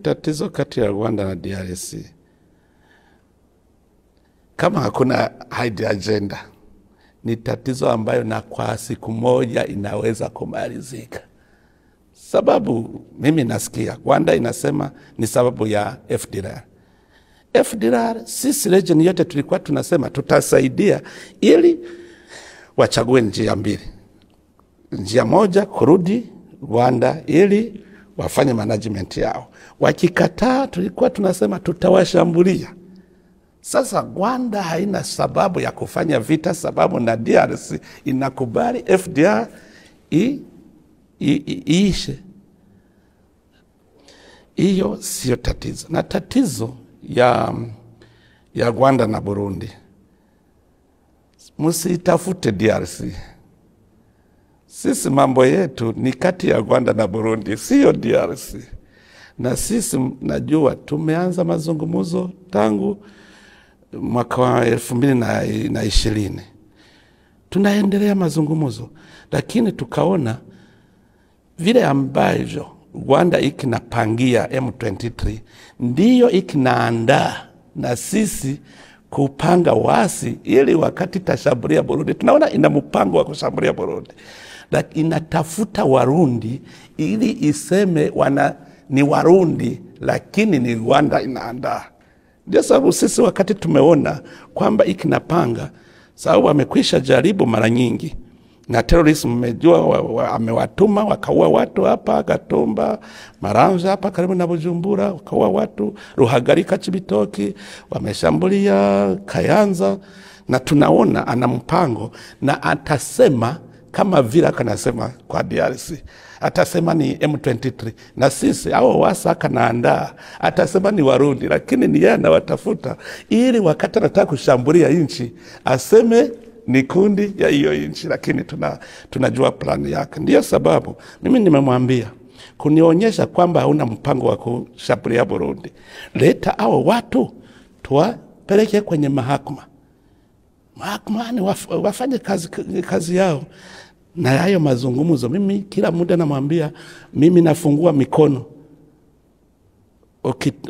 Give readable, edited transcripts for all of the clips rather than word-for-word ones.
Tatizo kati ya Rwanda na DRC, kama hakuna hide agenda, ni tatizo ambayo na kwa siku moja inaweza kumalizika. Sababu mimi nasikia Rwanda inasema ni sababu ya FDLR. FDLR sisi region yote tulikuwa tunasema tutasaidia ili wachague njia mbili. Njia moja kurudi Rwanda ili wafanye management yao. Wakikataa tulikuwa tunasema tutawashambulia. Sasa Rwanda haina sababu ya kufanya vita, sababu na DRC inakubali FDLR iishe. Hiyo sio tatizo. Na tatizo ya Rwanda na Burundi, musitafute DRC. Sisi mambo yetu ni kati ya Rwanda na Burundi, sio DRC. Na sisi najua tumeanza mazungumzo tangu mwaka wa 2020. Tunaendelea mazungumzo, lakini tukaona vile ambavyo Rwanda ikinapangia M23 ndiyo ikinaandaa na sisi kupanga wasi ili wakati tashambulia Burundi. Tunaona ina mpango wa kushambulia Burundi, lakini inatafuta Warundi ili iseme ni Warundi, lakini ni Rwanda inaandaa. Ndio sababu sisi wakati tumeona kwamba ikinapanga, sababu wamekwisha jaribu mara nyingi na terrorism, mmejua amewatuma wakaua watu hapa Gatumba, Maranja hapa karibu na Bujumbura, wakaua watu Ruhagarika, Cibitoki, wameshambulia Kayanza, na tunaona ana mpango na atasema kama vile kanasema kwa DRC. Atasema ni M23 na sisi hao wasa kanaandaa atasema ni Warundi, lakini ni yeye anawatafuta ili wakati anataka kushambulia nchi aseme ni kundi ya hiyo nchi, lakini tunajua plani yake. Ndio sababu mimi nimemwambia kunionyesha kwamba hauna mpango wa kushambulia Burundi, leta hao watu tuwapeleke kwenye mahakama. Mahakama wafanye kazi yao. Na hayo mazungumzo mimi kila muda namwambia mimi nafungua mikono.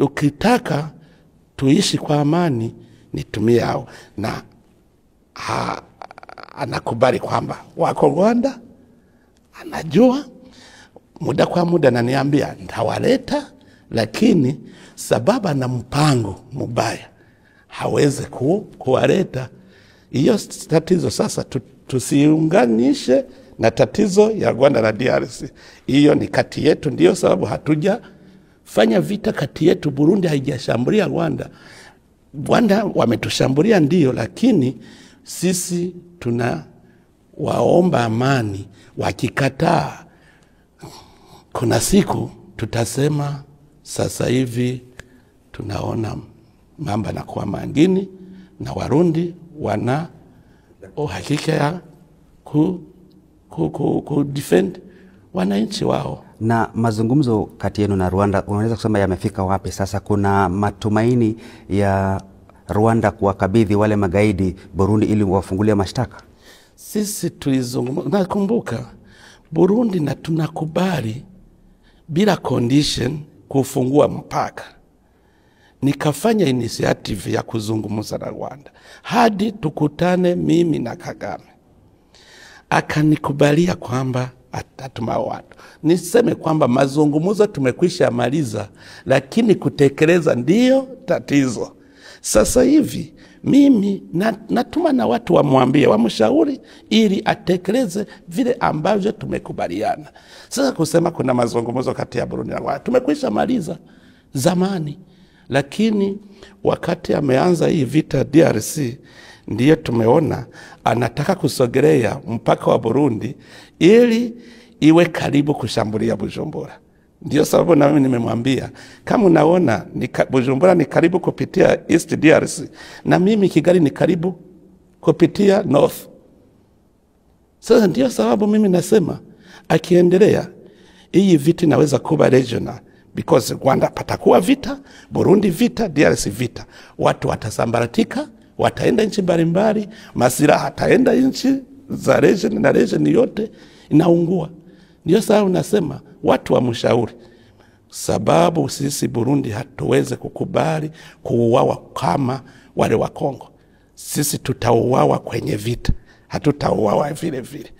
Ukitaka tuishi kwa amani nitumie hao, na anakubali kwamba wako Rwanda, anajua muda kwa muda ananiambia ntawaleta, lakini sababu na mpango mubaya hawezi kuwaleta. Hiyo tatizo sasa tusiunganishe na tatizo ya Rwanda na DRC. Hiyo ni kati yetu, ndio sababu hatuja fanya vita kati yetu. Burundi haijashambulia Rwanda. Rwanda wametushambulia ndio, lakini sisi tunawaomba amani. Wakikataa, kuna siku tutasema sasa hivi tunaona mambo yanakuwa mengine na Warundi wana uhakika ya defend wananchi wao. Na mazungumzo kati yenu na Rwanda unaweza kusema yamefika wapi sasa? Kuna matumaini ya Rwanda kuwakabidhi wale magaidi Burundi ili wafungulie mashtaka? Sisi tulizungumza, nakumbuka Burundi, na tunakubali bila condition kufungua mpaka. Nikafanya initiative ya kuzungumza na Rwanda hadi tukutane mimi na Kagame. Akanikubalia kwamba atatuma watu. Niseme kwamba mazungumzo tumekwisha maliza, lakini kutekeleza ndio tatizo. Sasa hivi mimi natuma na watu wamwambie, wamshauri ili atekeleze vile ambavyo tumekubaliana. Sasa kusema kuna mazungumzo kati ya Burundi na Rwanda tumekwisha maliza zamani, lakini wakati ameanza hii vita DRC ndiyo tumeona anataka kusogelea mpaka wa Burundi ili iwe karibu kushambulia Bujumbura. Ndio sababu na mimi nimemwambia kama unaona Bujumbura ni karibu kupitia East DRC, na mimi Kigali ni karibu kupitia North. Sasa ndio sababu mimi nasema akiendelea hii vita inaweza kuwa regional, because Rwanda patakuwa vita, Burundi vita, DRC vita. Watu watasambaratika, wataenda nchi mbalimbali, masiraha ataenda nchi za region na region yote inaungua. Ndio sababu nasema watu wamshauri sababu sisi Burundi hatuweze kukubali kuuawa kama wale wa Kongo. Sisi tutauawa kwenye vita, hatutauawa vile vile.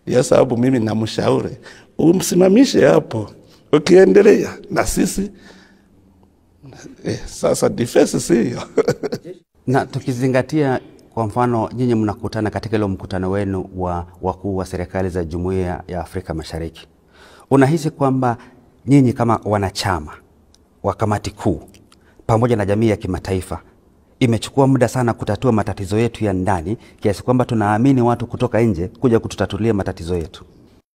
Ndio sababu mimi namshauri umsimamishe hapo, ukiendelea na sisi sasa defense sio. Na tukizingatia kwa mfano nyinyi mnakutana katika ile mkutano wenu wa wakuu wa serikali za Jumuiya ya Afrika Mashariki, unahisi kwamba nyinyi kama wanachama wa kamati kuu pamoja na jamii ya kimataifa imechukua muda sana kutatua matatizo yetu ya ndani kiasi kwamba tunaamini watu kutoka nje kuja kututatulia matatizo yetu?